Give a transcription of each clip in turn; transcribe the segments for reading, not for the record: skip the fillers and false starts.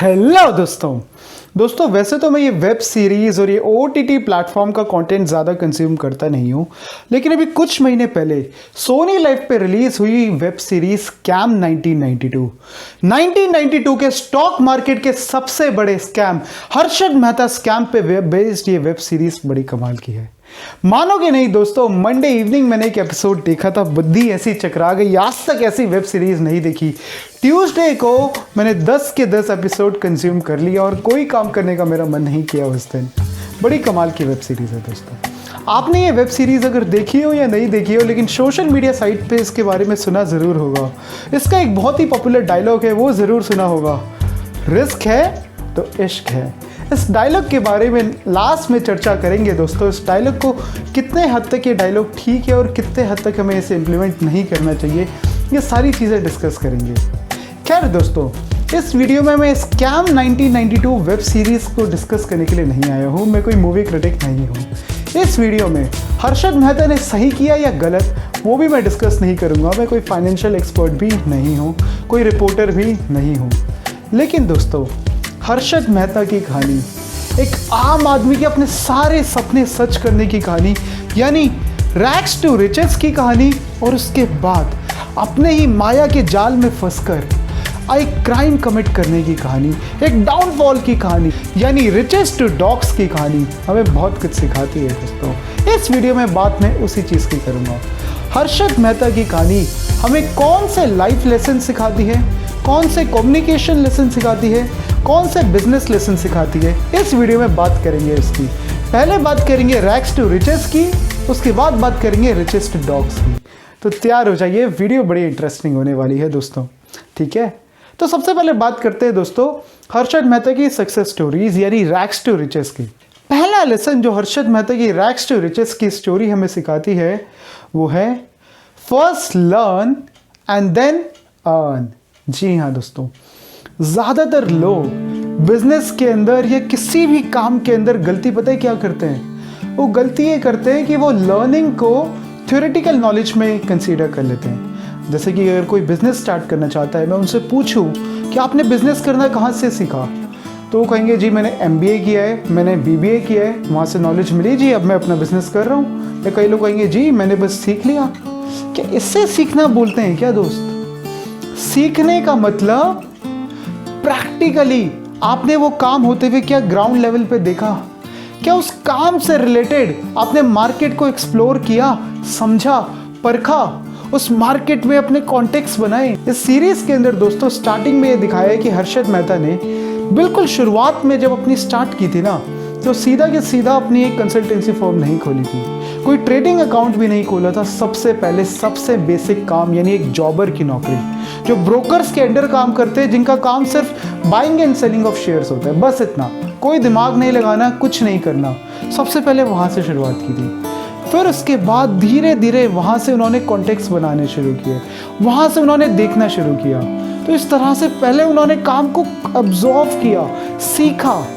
Hello दोस्तों वैसे तो मैं ये वेब सीरीज़ और ये OTT प्लेटफॉर्म का कंटेंट ज़्यादा कंज्यूम करता नहीं हूँ, लेकिन अभी कुछ महीने पहले सोनी लाइव पे रिलीज़ हुई वेब सीरीज़ स्कैम 1992 के स्टॉक मार्केट के सबसे बड़े स्कैम हर्षद मेहता स्कैम पे बेस्ड ये वेब सीरीज़ बड़ी कमाल की है। मानोगे नहीं दोस्तों, मंडे इवनिंग मैंने एक एपिसोड देखा था, बुद्धि ऐसी चकरा गई, आज तक ऐसी वेब सीरीज नहीं देखी। ट्यूसडे को मैंने 10 के 10 एपिसोड कंज्यूम कर लिया और कोई काम करने का मेरा मन नहीं किया उस दिन। बड़ी कमाल की वेब सीरीज है दोस्तों। आपने ये वेब सीरीज अगर देखी हो या नहीं देखी हो, लेकिन सोशल मीडिया साइट पे इसके बारे में सुना ज़रूर होगा। इसका एक बहुत ही पॉपुलर डायलॉग है, वो ज़रूर सुना होगा, रिस्क है तो इश्क है। इस डायलॉग के बारे में लास्ट में चर्चा करेंगे दोस्तों। इस डायलॉग को कितने हद तक ये डायलॉग ठीक है और कितने हद तक हमें इसे इम्प्लीमेंट नहीं करना चाहिए, ये सारी चीज़ें डिस्कस करेंगे। खैर दोस्तों, इस वीडियो में मैं स्कैम 1992 वेब सीरीज़ को डिस्कस करने के लिए नहीं आया हूँ। मैं कोई मूवी क्रिटिक नहीं हूँ। इस वीडियो में हर्षद मेहता ने सही किया या गलत, वो भी मैं डिस्कस नहीं करूँगा। मैं कोई फाइनेंशियल एक्सपर्ट भी नहीं हूँ, कोई रिपोर्टर भी नहीं हूँ। लेकिन दोस्तों, हर्षद मेहता की कहानी एक आम आदमी के अपने सारे सपने सच करने की कहानी, यानी रैग्स टू रिचेस की कहानी, और उसके बाद अपने ही माया के जाल में फंसकर एक क्राइम कमिट करने की कहानी, एक डाउनफॉल की कहानी, यानी रिचेस टू डॉग्स की कहानी हमें बहुत कुछ सिखाती है दोस्तों। इस वीडियो में बात मैं उसी चीज़ की करूँगा। हर्षद मेहता की कहानी हमें कौन से लाइफ लेसन सिखाती है, कौन से कम्युनिकेशन लेसन सिखाती है, कौन से बिजनेस लेसन सिखाती है, इस वीडियो में बात करेंगे इसकी। पहले बात करेंगे रैग्स टू रिचेस की, उसके बाद बात करेंगे रिचेस टू डॉग्स की। तो तैयार हो जाइए, वीडियो बड़ी इंटरेस्टिंग होने वाली है दोस्तों। ठीक है, तो सबसे पहले बात करते हैं दोस्तों हर्षद मेहता की सक्सेस स्टोरीज, यानी रैग्स टू रिचेस की। पहला लेसन जो हर्षद मेहता की रैग्स टू रिचेस की स्टोरी हमें सिखाती है वो है first learn and then earn. जी हाँ दोस्तों, ज़्यादातर लोग बिजनेस के अंदर या किसी भी काम के अंदर गलती पता है क्या करते हैं? वो गलती ये करते हैं कि वो लर्निंग को थ्योरेटिकल नॉलेज में कंसीडर कर लेते हैं। जैसे कि अगर कोई बिजनेस स्टार्ट करना चाहता है, मैं उनसे पूछूं कि आपने बिजनेस करना कहाँ से सीखा, तो वो कहेंगे जी मैंने MBA किया है, मैंने BBA किया है, वहाँ से नॉलेज मिली जी, अब मैं अपना बिजनेस कर रहा हूँ। या कई लोग कहेंगे जी मैंने बस सीख लिया। क्या इससे सीखना बोलते हैं क्या दोस्त? सीखने का मतलब प्रैक्टिकली आपने वो काम होते हुए क्या ग्राउंड लेवल पे देखा, क्या उस काम से रिलेटेड आपने मार्केट को एक्सप्लोर किया, समझा, परखा, उस मार्केट में अपने कॉन्टेक्स्ट बनाए। इस सीरीज के अंदर दोस्तों स्टार्टिंग में ये दिखाया है कि हर्षद मेहता ने बिल्कुल शुरुआत में जब अपनी स्टार्ट की थी ना, तो सीधा के सीधा अपनी एक कंसल्टेंसी फर्म नहीं खोली थी, कोई ट्रेडिंग अकाउंट भी नहीं खोला था। सबसे पहले सबसे बेसिक काम, यानी एक जॉबर की नौकरी, जो ब्रोकर्स के अंडर काम करते हैं, जिनका काम सिर्फ buying and selling of shares होता है, बस इतना, कोई दिमाग नहीं लगाना, कुछ नहीं करना। सबसे पहले वहाँ से शुरुआत की थी। फिर उसके बाद धीरे धीरे वहाँ से उन्होंने कॉन्टेक्स्ट बनाने शुरू किए, वहाँ से उन्होंने देखना शुरू किया। तो इस तरह से पहले उन्होंने काम को ऑब्जर्व किया, सीखा,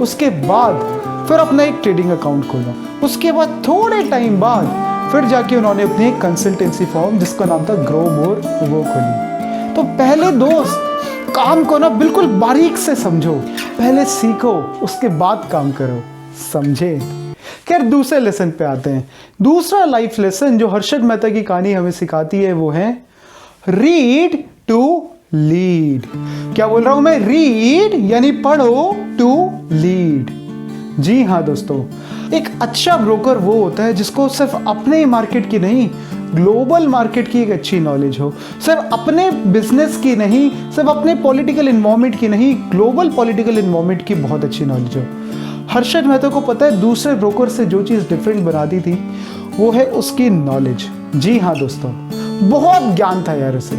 उसके बाद फिर अपना एक ट्रेडिंग अकाउंट खोला। उसके बाद थोड़े टाइम बाद फिर जाके उन्होंने अपनी एक कंसल्टेंसी फर्म जिसका नाम था ग्रो मोर, वो खोली। तो पहले दोस्त काम को ना बिल्कुल बारीक से समझो, पहले सीखो, उसके बाद काम करो, समझे? खैर दूसरे लेसन पे आते हैं। दूसरा लाइफ लेसन जो हर्षद मेहता की कहानी हमें सिखाती है वो है रीड टू लीड। क्या बोल रहा हूं मैं? रीड यानी पढ़ो, टू लीड। जी हाँ दोस्तों, एक अच्छा ब्रोकर वो होता है जिसको सिर्फ अपने ही मार्केट की नहीं, ग्लोबल मार्केट की एक अच्छी नॉलेज हो, सिर्फ अपने बिजनेस की नहीं, सिर्फ अपने पॉलिटिकल इन्वायरमेंट की नहीं, ग्लोबल पॉलिटिकल इन्वायरमेंट की बहुत अच्छी नॉलेज हो। हर्षद मेहता को पता है दूसरे ब्रोकर से जो चीज़ डिफरेंट बनाती थी वो है उसकी नॉलेज। जी हाँ दोस्तों, बहुत ज्ञान था यार उसे,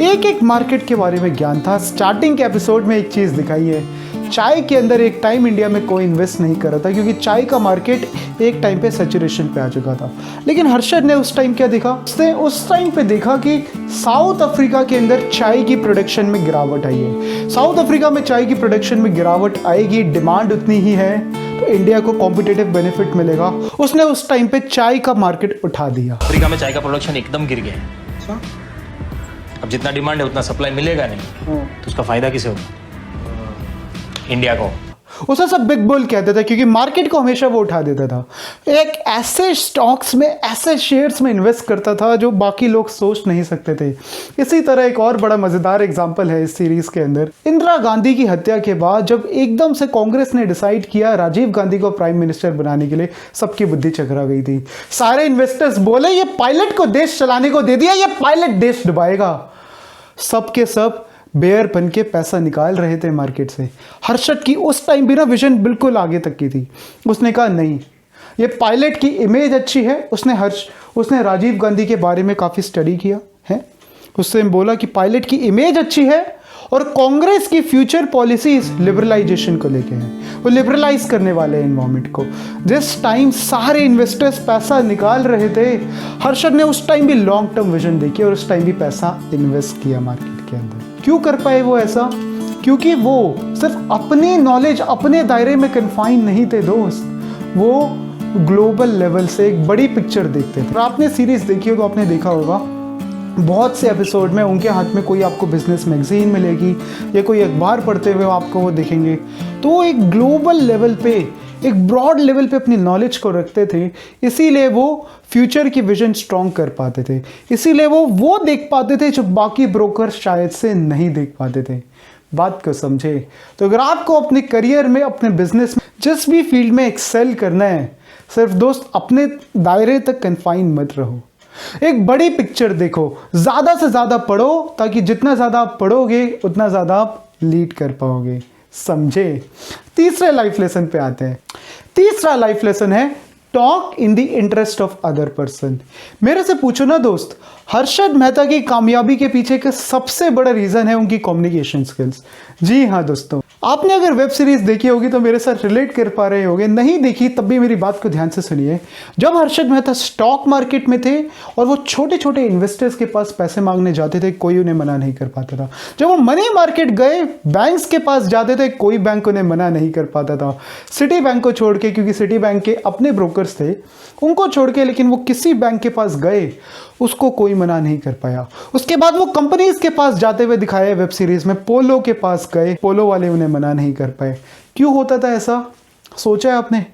एक एक मार्केट के बारे में ज्ञान था। स्टार्टिंग के एपिसोड में एक चीज़ दिखाई है, चाय के अंदर एक टाइम इंडिया में कोई इन्वेस्ट नहीं कर रहा था, क्योंकि चाय का मार्केट एक टाइम पे सैचुरेशन पे आ चुका था। लेकिन हर्षद ने उस टाइम क्या देखा? उसने उस टाइम पे देखा कि साउथ अफ्रीका के अंदर चाय की प्रोडक्शन में गिरावट आई है। साउथ अफ्रीका में चाय की प्रोडक्शन में गिरावट आएगी, डिमांड उतनी ही है, तो इंडिया को कॉम्पिटिटिव बेनिफिट मिलेगा। उसने उस टाइम पे चाय का मार्केट उठा दिया। अफ्रीका में चाय का प्रोडक्शन एकदम गिर गया है। अब जितना डिमांड है उतना सप्लाई मिलेगा नहीं, तो उसका फायदा किसे होगा? इंडिया को। उसे सब बिग बुल कहते थे क्योंकि मार्केट को हमेशा वो उठा देता था। एक ऐसे स्टॉक्स में, ऐसे शेयर्स में इन्वेस्ट करता था जो बाकी लोग सोच नहीं सकते थे। इसी तरह एक और बड़ा मज़ेदार एग्जांपल है इस सीरीज के अंदर। इंदिरा गांधी की हत्या के बाद जब एकदम से कांग्रेस ने डिसाइड किया राजीव गांधी को प्राइम मिनिस्टर बनाने के लिए, सबकी बुद्धि चकरा गई थी। सारे इन्वेस्टर्स बोले ये पायलट को देश चलाने को दे दिया, ये पायलट देश डुबाएगा। सबके सब बेयर बन के पैसा निकाल रहे थे मार्केट से। हर्षद की उस टाइम भी ना विजन बिल्कुल आगे तक की थी। उसने कहा नहीं, ये पायलट की इमेज अच्छी है। उसने राजीव गांधी के बारे में काफ़ी स्टडी किया है। उससे बोला कि पायलट की इमेज अच्छी है और कांग्रेस की फ्यूचर पॉलिसीज लिबरलाइजेशन को लेके हैं। वो लिबरलाइज करने वाले हैं एनवायरमेंट को। जिस टाइम सारे इन्वेस्टर्स पैसा निकाल रहे थे, हर्षद ने उस टाइम भी लॉन्ग टर्म विजन देखी और उस टाइम भी पैसा इन्वेस्ट किया मार्केट के अंदर। क्यों कर पाए वो ऐसा? क्योंकि वो सिर्फ अपनी नॉलेज, अपने दायरे में कन्फाइन नहीं थे दोस्त, वो ग्लोबल लेवल से एक बड़ी पिक्चर देखते थे। आपने सीरीज देखी हो तो आपने देखा होगा बहुत से एपिसोड में उनके हाथ में कोई आपको बिजनेस मैगजीन मिलेगी या कोई अखबार पढ़ते हुए आपको वो देखेंगे। तो एक ग्लोबल लेवल पे, एक ब्रॉड लेवल पे अपनी नॉलेज को रखते थे। इसीलिए वो फ्यूचर की विजन स्ट्रॉन्ग कर पाते थे। इसीलिए वो देख पाते थे जो बाकी ब्रोकर शायद से नहीं देख पाते थे। बात को समझे तो अगर आपको अपने करियर में, अपने बिजनेस में, जिस भी फील्ड में एक्सेल करना है, सिर्फ दोस्त अपने दायरे तक कन्फाइन मत रहो। एक बड़ी पिक्चर देखो, ज़्यादा से ज़्यादा पढ़ो, ताकि जितना ज़्यादा आप पढ़ोगे उतना ज़्यादा आप लीड कर पाओगे। समझे? तीसरे लाइफ लेसन पे आते हैं। तीसरा लाइफ लेसन है talk in the interest of other person. मेरे से पूछो ना दोस्त, हर्षद मेहता की कामयाबी के पीछे का सबसे बड़ा रीज़न है उनकी कम्युनिकेशन स्किल्स। जी हाँ दोस्तों, आपने अगर वेब सीरीज देखी होगी तो मेरे साथ रिलेट कर पा रहे होगे। नहीं देखी तब भी मेरी बात को ध्यान से सुनिए। जब हर्षद मेहता स्टॉक मार्केट में थे और वो छोटे छोटे इन्वेस्टर्स के पास पैसे मांगने जाते थे, कोई उन्हें मना नहीं कर पाता था। जब वो मनी मार्केट गए, बैंक्स के पास जाते थे, कोई बैंक उन्हें मना नहीं कर पाता था। सिटी बैंक को छोड़ के, क्योंकि सिटी बैंक के अपने ब्रोकर्स थे, उनको छोड़ के, लेकिन वो किसी बैंक के पास गए, उसको कोई मना नहीं कर पाया। उसके बाद वो कंपनीज के पास जाते हुए दिखाए वेब सीरीज में। पोलो के पास गए, पोलो वाले उन्हें मना नहीं कर पाए। क्यों होता था ऐसा? सोचा है आपने?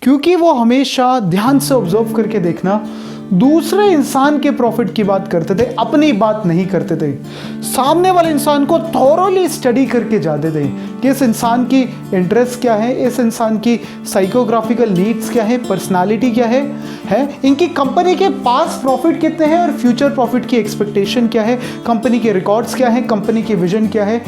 क्योंकि वो हमेशा ध्यान से ऑब्जर्व करके देखना, दूसरे इंसान के प्रॉफिट की बात करते थे, अपनी बात नहीं करते थे। सामने वाले इंसान को थॉरोली स्टडी करके जाते थे कि इस इंसान की इंटरेस्ट क्या है, इस इंसान की साइकोग्राफिकल नीड्स क्या है, पर्सनालिटी क्या है, इनकी कंपनी के पास प्रॉफिट कितने हैं और फ्यूचर प्रॉफिट की एक्सपेक्टेशन क्या है, कंपनी के रिकॉर्ड्स क्या है, कंपनी की विजन क्या है।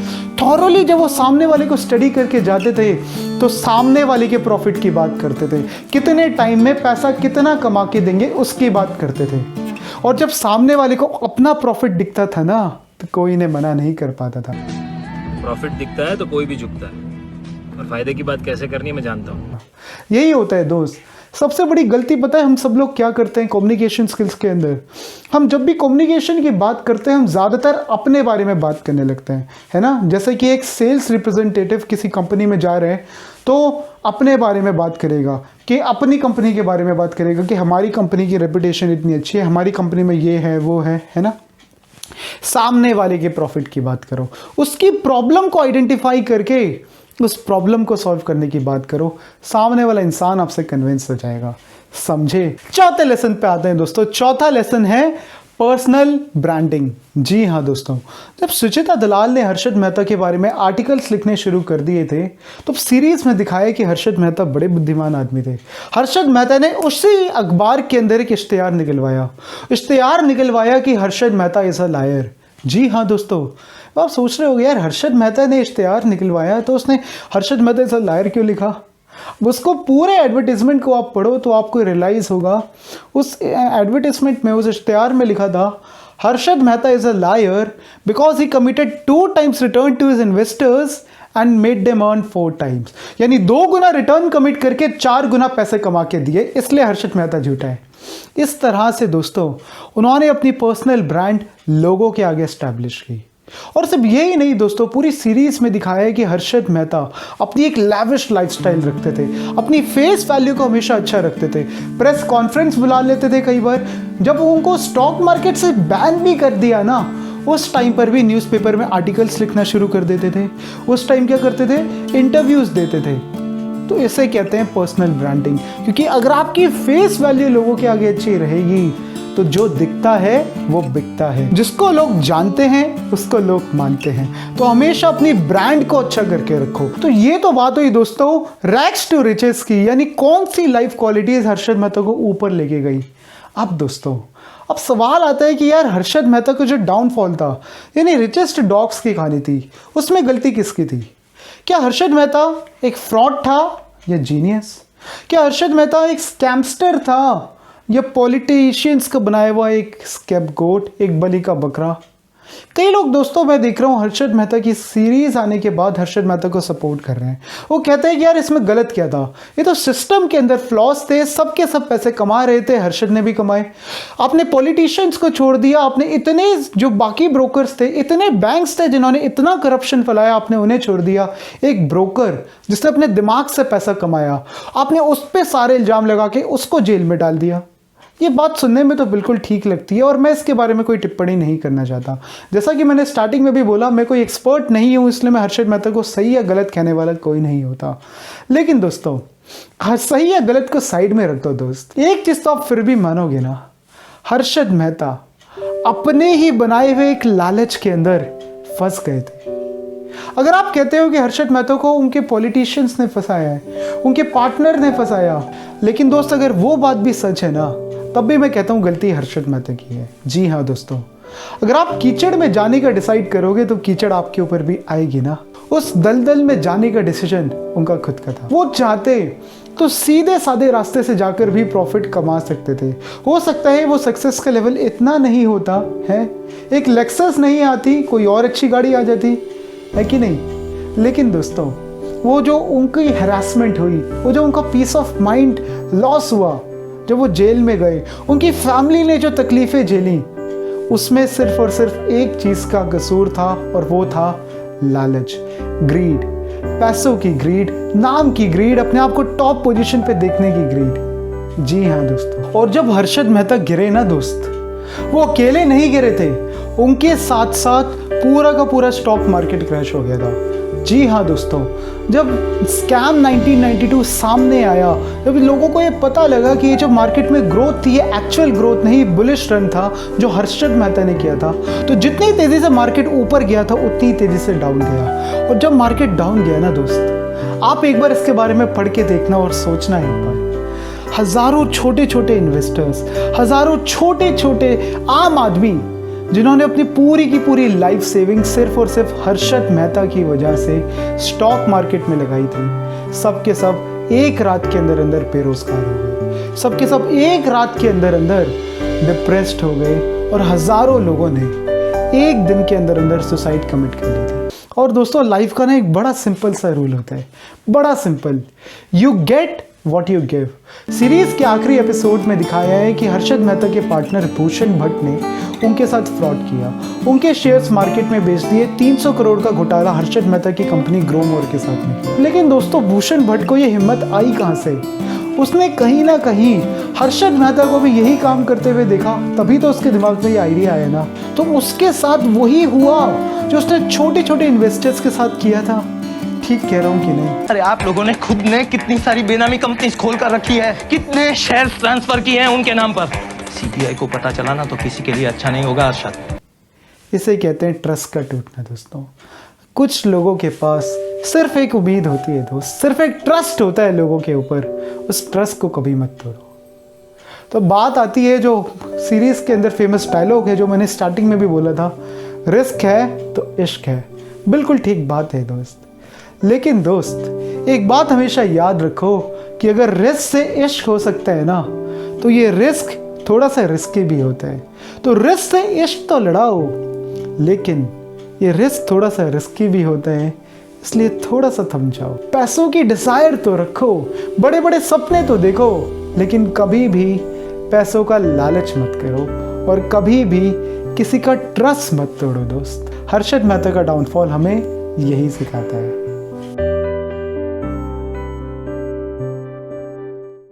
थॉरोली जब वो सामने वाले को स्टडी करके जाते थे तो सामने वाले के प्रॉफिट की बात करते थे, कितने टाइम में पैसा कितना कमा के देंगे उसकी बात करते थे। और जब सामने वाले को अपना प्रॉफिट दिखता था ना, तो कोई इन्हें मना नहीं कर पाता था। प्रॉफिट दिखता है तो कोई भी झुकता है, और फायदे की बात कैसे करनी है मैं जानता हूँ। यही होता है दोस्त। सबसे बड़ी गलती पता है हम सब लोग क्या करते हैं कम्युनिकेशन स्किल्स के अंदर? हम जब भी कम्युनिकेशन की बात करते हैं, हम ज़्यादातर अपने बारे में बात करने लगते हैं, है ना। जैसे कि एक सेल्स रिप्रेजेंटेटिव किसी कंपनी में जा रहे हैं तो अपने बारे में बात करेगा, कि अपनी कंपनी के बारे में बात करेगा कि हमारी कंपनी की रेपुटेशन इतनी अच्छी है, हमारी कंपनी में ये है वो है ना। सामने वाले के प्रॉफिट की बात करो, उसकी प्रॉब्लम को आइडेंटिफाई करके उस प्रॉब्लम को सॉल्व करने की बात करो। सामने वाला इंसान आपसे कन्विंस हो जाएगा। समझे? चौथे लेसन पे आते हैं दोस्तों। चौथा लेसन है पर्सनल ब्रांडिंग। जी हाँ दोस्तों, जब सुचिता दलाल ने हर्षद मेहता के बारे में आर्टिकल्स लिखने शुरू कर दिए थे तो सीरीज में दिखाया कि हर्षद मेहता बड़े बुद्धिमान आदमी थे। हर्षद मेहता ने उसी अखबार के अंदर एक इश्तेहार निकलवाया कि Harshad Mehta is a liar. जी हाँ दोस्तों, आप सोच रहे हो यार, हर्षद मेहता ने इश्तेहार निकलवाया तो उसने Harshad Mehta is a lawyer क्यों लिखा? उसको पूरे एडवर्टीजमेंट को आप पढ़ो तो आपको रियलाइज होगा, उस एडवर्टीजमेंट में, उस इश्तेहार में लिखा था Harshad Mehta is a liar because he committed 2 times return to his investors and made them earn 4 times। यानी 2 गुना रिटर्न कमिट करके 4 गुना पैसे कमा के दिए, इसलिए हर्षद मेहता झूठा है। इस तरह से दोस्तों उन्होंने अपनी पर्सनल ब्रांड लोगों के आगे एस्टैब्लिश की। और सिर्फ यही नहीं दोस्तों, पूरी सीरीज में दिखाया है कि हर्षद मेहता अपनी एक लैविश लाइफस्टाइल रखते थे, अपनी फेस वैल्यू को हमेशा अच्छा रखते थे, प्रेस कॉन्फ्रेंस बुला लेते थे कई बार। जब उनको स्टॉक मार्केट से बैन भी कर दिया ना, उस टाइम पर भी न्यूज़पेपर में आर्टिकल्स लिखना शुरू कर देते थे। उस टाइम क्या करते थे, इंटरव्यूज़ देते थे। तो इसे कहते हैं पर्सनल ब्रांडिंग, क्योंकि अगर आपकी फेस वैल्यू लोगों के आगे अच्छी रहेगी तो जो दिखता है वो बिकता है। जिसको लोग जानते हैं उसको लोग मानते हैं। तो हमेशा अपनी ब्रांड को अच्छा करके रखो। तो ये तो बात हुई दोस्तों रैग्स टू रिचेस की, यानी कौन सी लाइफ क्वालिटीज हर्षद मेहता को ऊपर लेके गई। अब दोस्तों अब सवाल आता है कि यार हर्षद मेहता का जो डाउनफॉल था, यानी रिचेस्ट डॉग्स की कहानी थी, उसमें गलती किसकी थी? क्या हर्षद मेहता एक फ्रॉड था या जीनियस? क्या हर्षद मेहता एक स्कैमस्टर था या पॉलिटिशियंस का बनाया हुआ एक स्कैपगोट, एक बलि का बकरा? कई लोग दोस्तों मैं देख रहा हूँ हर्षद मेहता की सीरीज आने के बाद हर्षद मेहता को सपोर्ट कर रहे हैं। वो कहते हैं कि यार इसमें गलत क्या था, ये तो सिस्टम के अंदर फ्लॉज थे, सबके सब पैसे कमा रहे थे, हर्षद ने भी कमाए। आपने पॉलिटिशियंस को छोड़ दिया, आपने इतने जो बाकी ब्रोकर्स थे, इतने बैंक्स थे जिन्होंने इतना करप्शन फैलाया, आपने उन्हें छोड़ दिया। एक ब्रोकर जिसने अपने दिमाग से पैसा कमाया, आपने उस पर सारे इल्ज़ाम लगा के उसको जेल में डाल दिया। ये बात सुनने में तो बिल्कुल ठीक लगती है और मैं इसके बारे में कोई टिप्पणी नहीं करना चाहता। जैसा कि मैंने स्टार्टिंग में भी बोला, मैं कोई एक्सपर्ट नहीं हूँ, इसलिए मैं हर्षद मेहता को सही या गलत कहने वाला कोई नहीं होता। लेकिन दोस्तों सही या गलत को साइड में रख दो दोस्त, एक चीज़ तो आप फिर भी मानोगे ना, हर्षद मेहता अपने ही बनाए हुए एक लालच के अंदर फंस गए थे। अगर आप कहते हो कि हर्षद मेहता को उनके पॉलिटिशियंस ने फंसाया है, उनके पार्टनर ने फंसाया, लेकिन दोस्त अगर वो बात भी सच है ना, तब भी मैं कहता हूँ गलती हर्षद मेहता की है। जी हाँ दोस्तों, अगर आप कीचड़ में जाने का डिसाइड करोगे तो कीचड़ आपके ऊपर भी आएगी ना। उस दलदल में जाने का डिसीजन उनका खुद का था। वो चाहते तो सीधे साधे रास्ते से जाकर भी प्रॉफिट कमा सकते थे। हो सकता है वो सक्सेस का लेवल इतना नहीं होता है, एक लेक्सस नहीं आती, कोई और अच्छी गाड़ी आ जाती है कि नहीं। लेकिन दोस्तों वो जो उनकी हैरासमेंट हुई, वो जो उनका पीस ऑफ माइंड लॉस हुआ, जब वो जेल में गए, उनकी फैमिली ने जो तकलीफ़ें झेली, उसमें सिर्फ और सिर्फ एक चीज़ का कसूर था और वो था लालच, ग्रीड, पैसों की ग्रीड, नाम की ग्रीड, अपने आप को टॉप पोजीशन पे देखने की ग्रीड। जी हाँ दोस्तों, और जब हर्षद मेहता गिरे ना दोस्त, वो अकेले नहीं गिरे थे, उनके साथ साथ पूरा का पूरा स्टॉक मार्केट क्रैश हो गया था। जी हाँ दोस्तों, जब स्कैम 1992 सामने आया, जब लोगों को ये पता लगा कि ये जो मार्केट में ग्रोथ थी ये एक्चुअल ग्रोथ नहीं, बुलिश रन था जो हर्षद मेहता ने किया था, तो जितनी तेज़ी से मार्केट ऊपर गया था उतनी तेज़ी से डाउन गया। और जब मार्केट डाउन गया ना दोस्त, आप एक बार इसके बारे में पढ़ के देखना और सोचना एक बार, हज़ारों छोटे छोटे इन्वेस्टर्स, हज़ारों छोटे छोटे आम आदमी जिन्होंने अपनी पूरी की पूरी लाइफ सेविंग सिर्फ और सिर्फ हर्षद मेहता की वजह से स्टॉक मार्केट में लगाई थी, सबके सब एक रात के अंदर अंदर बेरोजगार हो गए, सबके सब एक रात के अंदर अंदर डिप्रेस्ड हो गए और हज़ारों लोगों ने एक दिन के अंदर अंदर सुसाइड कमिट कर ली थी। और दोस्तों लाइफ का ना एक बड़ा सिंपल सा रूल होता है, बड़ा simple, you get what you give. Series के आखिरी एपिसोड में दिखाया है कि हर्षद मेहता के पार्टनर भूषण भट्ट ने उनके साथ फ्रॉड किया, उनके शेयर्स मार्केट में बेच दिए, 300 करोड़ का घोटाला हर्षद मेहता की कंपनी ग्रोमोर के साथ में किया। लेकिन दोस्तों भूषण भट्ट को ये हिम्मत आई कहाँ से? उसने कहीं ना कहीं हर्षद मेहता को भी यही काम करते हुए देखा, तभी तो उसके दिमाग में ये आइडिया आया ना। तो उसके साथ वही हुआ जो उसने छोटे छोटे इन्वेस्टर्स के साथ किया था। ठीक कह रहा हूँ कि नहीं? अरे आप लोगों ने खुद ने कितनी सारी बेनामी कंपनीज खोल कर रखी है, कितने शेयर्स ट्रांसफर किए हैं उनके नाम पर। सीबीआई को पता चला ना तो किसी के लिए अच्छा नहीं होगा हर्षद। इसे कहते हैं ट्रस्ट का टूटना दोस्तों। कुछ लोगों के पास सिर्फ एक उम्मीद होती है दोस्त, सिर्फ एक ट्रस्ट होता है लोगों के ऊपर, उस ट्रस्ट को कभी मत तोड़ो। तो बात आती है जो सीरीज के अंदर फेमस डायलॉग है जो मैंने स्टार्टिंग में भी बोला था, रिस्क है तो इश्क है। बिल्कुल ठीक बात है दोस्त। लेकिन दोस्त एक बात हमेशा याद रखो कि अगर रिस्क से इश्क हो सकता है ना, तो ये रिस्क थोड़ा सा रिस्की भी होता है। तो रिस्क से इश्क तो लड़ाओ, लेकिन ये रिस्क थोड़ा सा रिस्की भी होता है, इसलिए थोड़ा सा थम जाओ। पैसों की डिजायर तो रखो, बड़े बड़े सपने तो देखो, लेकिन कभी भी पैसों का लालच मत करो और कभी भी किसी का ट्रस्ट मत तोड़ो दोस्त। हर्षद मेहता का डाउनफॉल हमें यही सिखाता है।